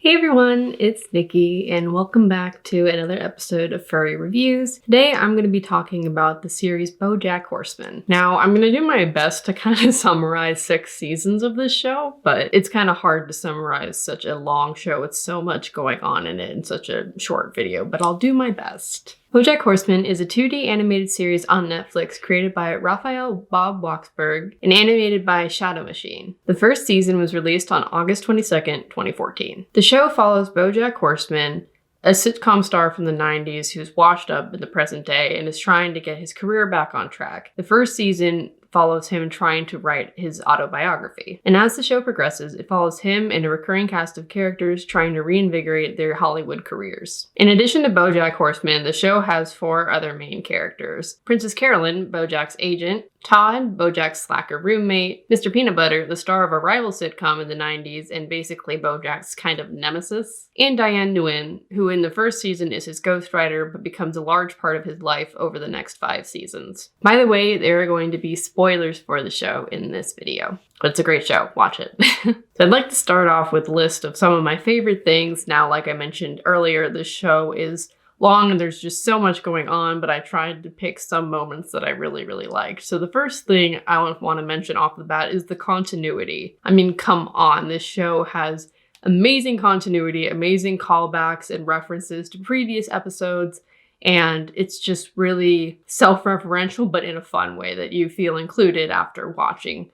Hey everyone, it's Nikki, and welcome back to another episode of Furry Reviews. Today I'm going to be talking about the series BoJack Horseman. Now, I'm going to do my best to kind of summarize 6 seasons of this show, but it's kind of hard to summarize such a long show with so much going on in it in such a short video, but I'll do my best. BoJack Horseman is a 2D animated series on Netflix created by Raphael Bob Waksberg and animated by Shadow Machine. The first season was released on August 22nd, 2014. The show follows BoJack Horseman, a sitcom star from the 90s who's washed up in the present day and is trying to get his career back on track. The first season follows him trying to write his autobiography. And as the show progresses, it follows him and a recurring cast of characters trying to reinvigorate their Hollywood careers. In addition to BoJack Horseman, the show has 4 other main characters. Princess Carolyn, BoJack's agent, Todd, BoJack's slacker roommate, Mr. Peanut Butter, the star of a rival sitcom in the 90s and basically BoJack's kind of nemesis, and Diane Nguyen, who in the first season is his ghostwriter but becomes a large part of his life over the next 5 seasons. By the way, there are going to be spoilers for the show in this video, but it's a great show. Watch it. So I'd like to start off with a list of some of my favorite things. Now, like I mentioned earlier, this show is long and there's just so much going on, but I tried to pick some moments that I really liked. So the first thing I want to mention off the bat is the continuity. I mean, come on, this show has amazing continuity, amazing callbacks and references to previous episodes, and it's just really self-referential, but in a fun way that you feel included after watching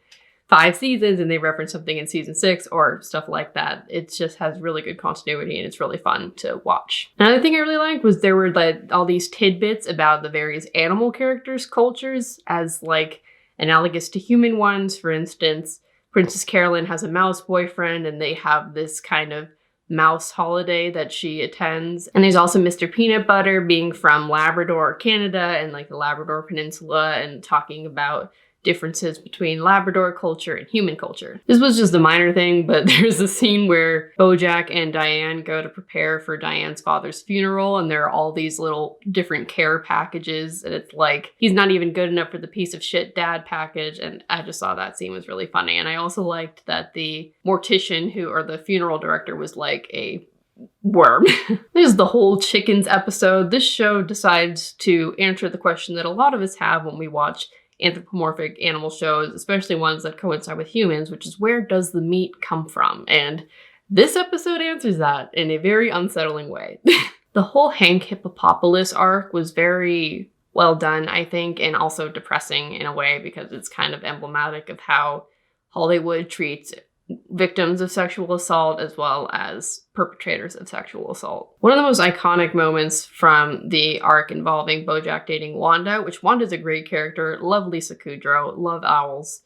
5 seasons and they reference something in season 6 or stuff like that. It just has really good continuity and it's really fun to watch. Another thing I really liked was there were like all these tidbits about the various animal characters' cultures as like analogous to human ones. For instance, Princess Carolyn has a mouse boyfriend and they have this kind of mouse holiday that she attends. And there's also Mr. Peanut Butter being from Labrador, Canada, and like the Labrador Peninsula, and talking about differences between Labrador culture and human culture. This was just a minor thing, but there's a scene where BoJack and Diane go to prepare for Diane's father's funeral, and there are all these little different care packages, and it's like, he's not even good enough for the piece of shit dad package, and I just saw that scene was really funny. And I also liked that the mortician or the funeral director was like a worm. This is the whole chickens episode. This show decides to answer the question that a lot of us have when we watch anthropomorphic animal shows, especially ones that coincide with humans, which is, where does the meat come from? And this episode answers that in a very unsettling way. The whole Hank Hippopotamus arc was very well done, I think, and also depressing in a way because it's kind of emblematic of how Hollywood treats victims of sexual assault as well as perpetrators of sexual assault. One of the most iconic moments from the arc involving BoJack dating Wanda, which Wanda's a great character, love Lisa Kudrow, love owls,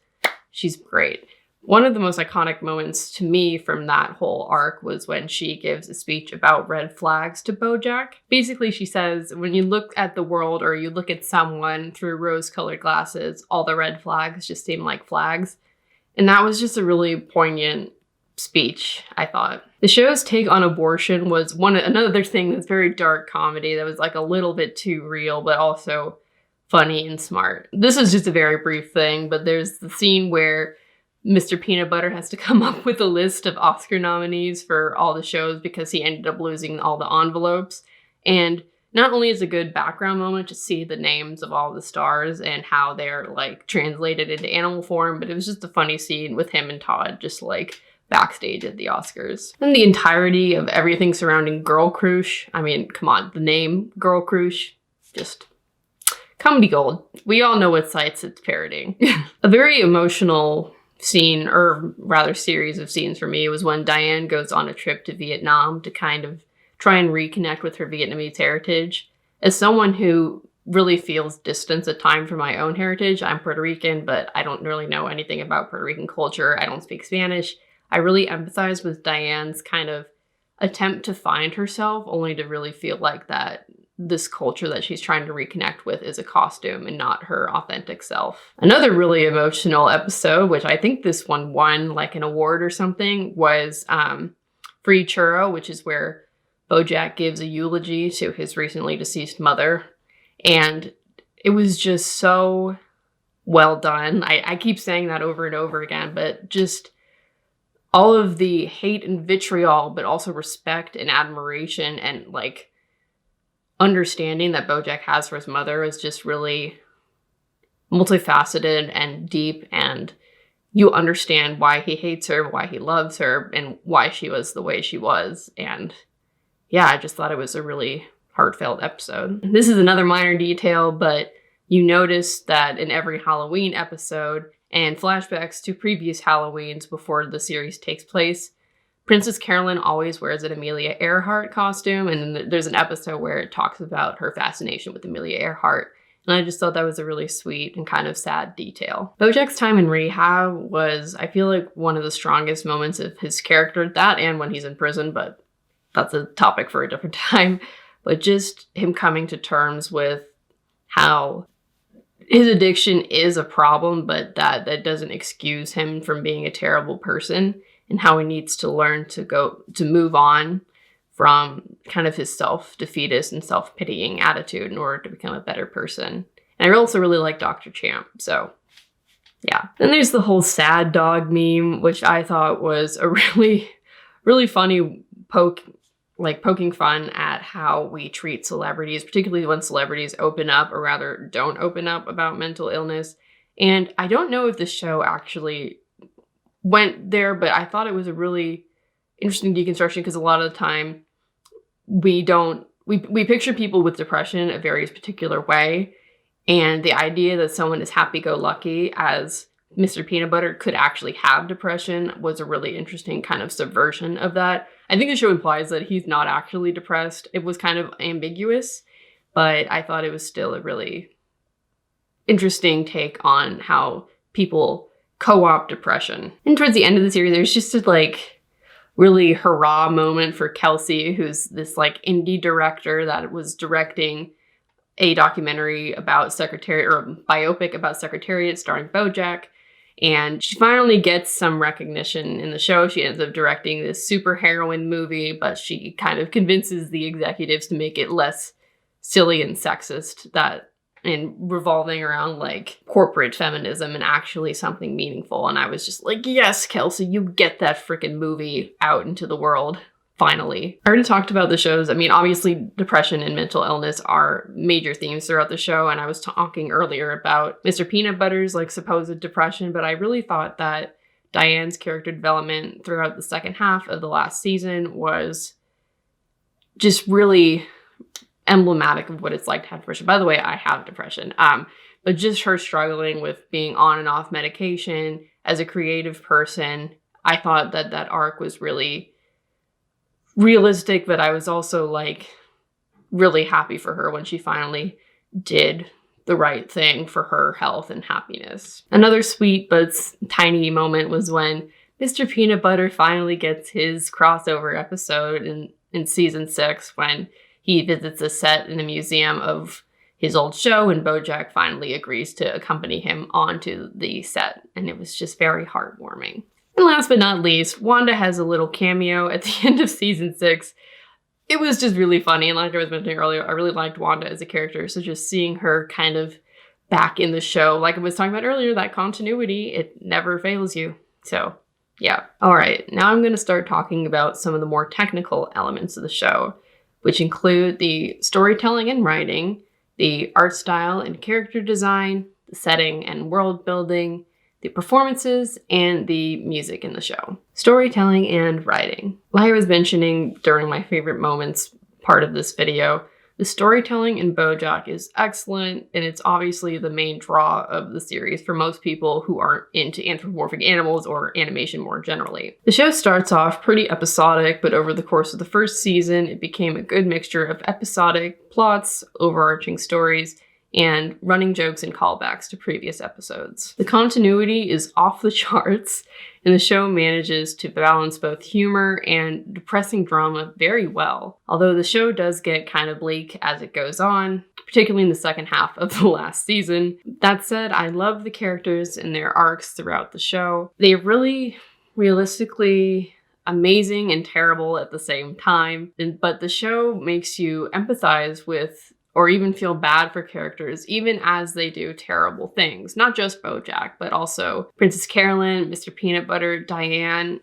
she's great. One of the most iconic moments to me from that whole arc was when she gives a speech about red flags to BoJack. Basically, she says, when you look at the world or you look at someone through rose-colored glasses, all the red flags just seem like flags. And that was just a really poignant speech, I thought. The show's take on abortion was another thing that's very dark comedy that was like a little bit too real, but also funny and smart. This is just a very brief thing, but there's the scene where Mr. Peanut Butter has to come up with a list of Oscar nominees for all the shows because he ended up losing all the envelopes. And not only is it a good background moment to see the names of all the stars and how they're like translated into animal form, but it was just a funny scene with him and Todd just like backstage at the Oscars. And the entirety of everything surrounding Girl Crush, I mean, come on, the name Girl Crush, just comedy gold. We all know what sites it's parroting. A very emotional scene, or rather series of scenes for me, was when Diane goes on a trip to Vietnam to kind of try and reconnect with her Vietnamese heritage. As someone who really feels distance at times from my own heritage, I'm Puerto Rican, but I don't really know anything about Puerto Rican culture. I don't speak Spanish. I really empathize with Diane's kind of attempt to find herself, only to really feel like that this culture that she's trying to reconnect with is a costume and not her authentic self. Another really emotional episode, which I think this one won like an award or something, was Free Churro, which is where BoJack gives a eulogy to his recently deceased mother. And it was just so well done. I keep saying that over and over again, but just all of the hate and vitriol, but also respect and admiration and like understanding that BoJack has for his mother is just really multifaceted and deep, and you understand why he hates her, why he loves her, and why she was the way she was. And yeah, I just thought it was a really heartfelt episode. This is another minor detail, but you notice that in every Halloween episode and flashbacks to previous Halloweens before the series takes place, Princess Carolyn always wears an Amelia Earhart costume, and then there's an episode where it talks about her fascination with Amelia Earhart. And I just thought that was a really sweet and kind of sad detail. BoJack's time in rehab was, I feel like, one of the strongest moments of his character. That and when he's in prison, but that's a topic for a different time. But just him coming to terms with how his addiction is a problem, but that doesn't excuse him from being a terrible person, and how he needs to learn to move on from kind of his self-defeatist and self-pitying attitude in order to become a better person. And I also really like Dr. Champ, so yeah. Then there's the whole sad dog meme, which I thought was a really, really funny poking fun at how we treat celebrities, particularly when celebrities open up, or rather don't open up, about mental illness. And I don't know if the show actually went there, but I thought it was a really interesting deconstruction, because a lot of the time we picture people with depression a very particular way, and the idea that someone is happy-go-lucky, as Mr. Peanut Butter could actually have depression, was a really interesting kind of subversion of that. I think the show implies that he's not actually depressed. It was kind of ambiguous, but I thought it was still a really interesting take on how people co-opt depression. And towards the end of the series, there's just a really hurrah moment for Kelsey, who's this indie director that was directing a documentary about biopic about Secretariat starring BoJack. And she finally gets some recognition in the show. She ends up directing this superheroine movie, but she kind of convinces the executives to make it less silly and sexist, and revolving around corporate feminism and actually something meaningful. And I was just like, yes, Kelsey, you get that freaking movie out into the world. Finally. I already talked about the shows. I mean, obviously depression and mental illness are major themes throughout the show. And I was talking earlier about Mr. Peanut Butter's supposed depression, but I really thought that Diane's character development throughout the second half of the last season was just really emblematic of what it's like to have depression. By the way, I have depression. But just her struggling with being on and off medication as a creative person, I thought that arc was really realistic, but I was also really happy for her when she finally did the right thing for her health and happiness. Another sweet but tiny moment was when Mr. Peanut Butter finally gets his crossover episode in season 6, when he visits a set in a museum of his old show, and BoJack finally agrees to accompany him onto the set. And it was just very heartwarming. And last but not least, Wanda has a little cameo at the end of season 6. It was just really funny. And like I was mentioning earlier, I really liked Wanda as a character. So just seeing her kind of back in the show, like I was talking about earlier, that continuity, it never fails you. So yeah. All right, now I'm going to start talking about some of the more technical elements of the show, which include the storytelling and writing, the art style and character design, the setting and world building, the performances, and the music in the show. Storytelling and writing. Like I was mentioning during my favorite moments part of this video, the storytelling in BoJack is excellent, and it's obviously the main draw of the series for most people who aren't into anthropomorphic animals or animation more generally. The show starts off pretty episodic, but over the course of the first season, it became a good mixture of episodic plots, overarching stories, and running jokes and callbacks to previous episodes. The continuity is off the charts, and the show manages to balance both humor and depressing drama very well. Although the show does get kind of bleak as it goes on, particularly in the second half of the last season. That said, I love the characters and their arcs throughout the show. They're really realistically amazing and terrible at the same time, but the show makes you empathize with or even feel bad for characters, even as they do terrible things. Not just BoJack, but also Princess Carolyn, Mr. Peanut Butter, Diane,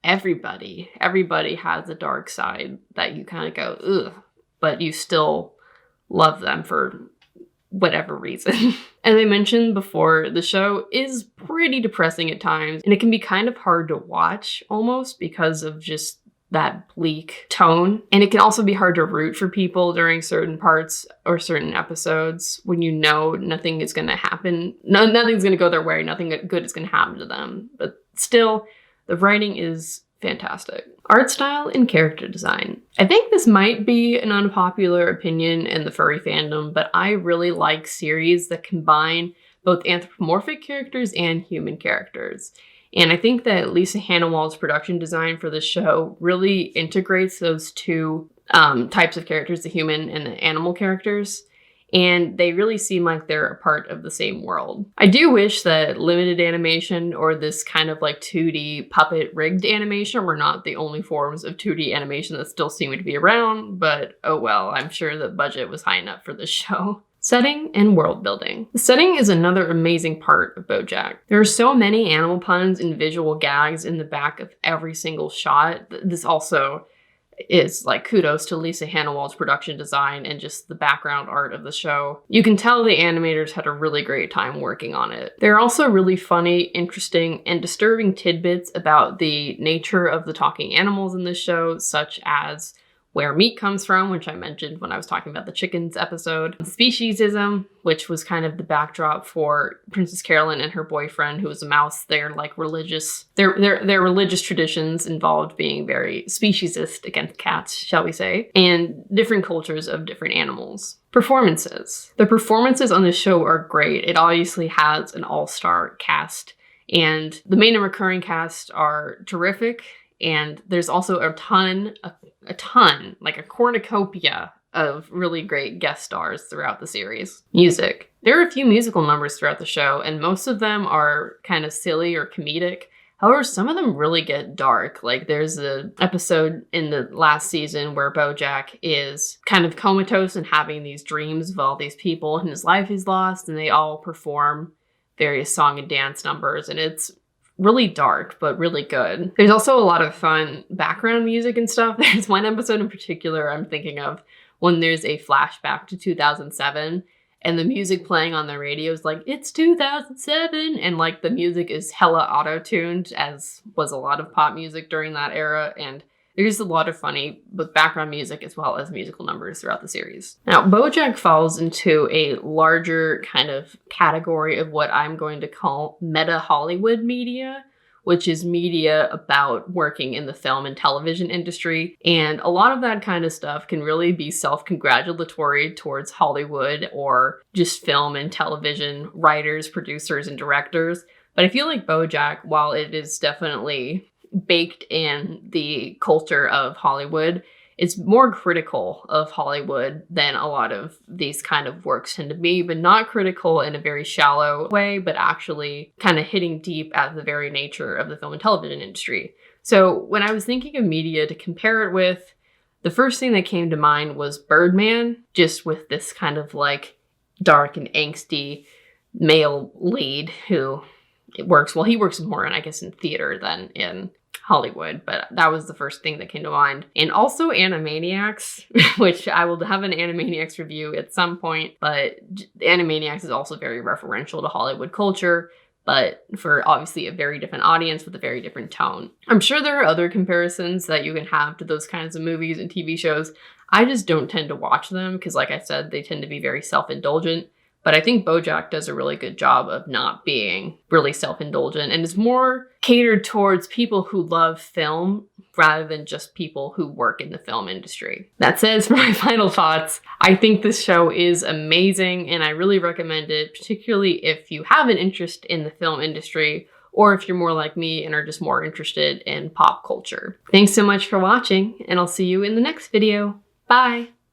everybody has a dark side that you kind of go, ugh, but you still love them for whatever reason. As I mentioned before, the show is pretty depressing at times, and it can be kind of hard to watch almost because of just that bleak tone. And it can also be hard to root for people during certain parts or certain episodes when you know nothing is going to happen. Nothing's going to go their way. Nothing good is going to happen to them. But still, the writing is fantastic. Art style and character design. I think this might be an unpopular opinion in the furry fandom, but I really like series that combine both anthropomorphic characters and human characters. And I think that Lisa Hanawald's production design for the show really integrates those two types of characters, the human and the animal characters. And they really seem like they're a part of the same world. I do wish that limited animation or this kind of like 2D puppet rigged animation were not the only forms of 2D animation that still seem to be around, but oh well, I'm sure the budget was high enough for this show. Setting and world building. The setting is another amazing part of BoJack. There are so many animal puns and visual gags in the back of every single shot. This also is like kudos to Lisa Hanawald's production design and just the background art of the show. You can tell the animators had a really great time working on it. There are also really funny, interesting, and disturbing tidbits about the nature of the talking animals in this show, such as where meat comes from, which I mentioned when I was talking about the chickens episode. Speciesism, which was kind of the backdrop for Princess Carolyn and her boyfriend, who was a mouse. Their religious traditions involved being very speciesist against cats, shall we say, and different cultures of different animals. Performances. The performances on this show are great. It obviously has an all-star cast, and the main and recurring cast are terrific. And there's also a ton, like a cornucopia of really great guest stars throughout the series. Music. There are a few musical numbers throughout the show, and most of them are kind of silly or comedic. However, some of them really get dark. Like there's an episode in the last season where BoJack is kind of comatose and having these dreams of all these people and his life is lost, and they all perform various song and dance numbers, and it's really dark, but really good. There's also a lot of fun background music and stuff. There's one episode in particular I'm thinking of when there's a flashback to 2007 and the music playing on the radio is like, it's 2007. And like the music is hella auto-tuned, as was a lot of pop music during that era. And there's a lot of funny both background music as well as musical numbers throughout the series. Now, BoJack falls into a larger kind of category of what I'm going to call meta Hollywood media, which is media about working in the film and television industry. And a lot of that kind of stuff can really be self-congratulatory towards Hollywood or just film and television writers, producers, and directors. But I feel like BoJack, while it is definitely baked in the culture of Hollywood, it's more critical of Hollywood than a lot of these kind of works tend to be, but not critical in a very shallow way, but actually kind of hitting deep at the very nature of the film and television industry. So when I was thinking of media to compare it with, the first thing that came to mind was Birdman, just with this kind of like dark and angsty male lead who he works more in, I guess, in theater than in Hollywood, but that was the first thing that came to mind. And also Animaniacs, which I will have an Animaniacs review at some point, but Animaniacs is also very referential to Hollywood culture, but for obviously a very different audience with a very different tone. I'm sure there are other comparisons that you can have to those kinds of movies and TV shows. I just don't tend to watch them because, like I said, they tend to be very self-indulgent. But I think BoJack does a really good job of not being really self-indulgent and is more catered towards people who love film rather than just people who work in the film industry. That says, for my final thoughts, I think this show is amazing and I really recommend it, particularly if you have an interest in the film industry or if you're more like me and are just more interested in pop culture. Thanks so much for watching, and I'll see you in the next video. Bye!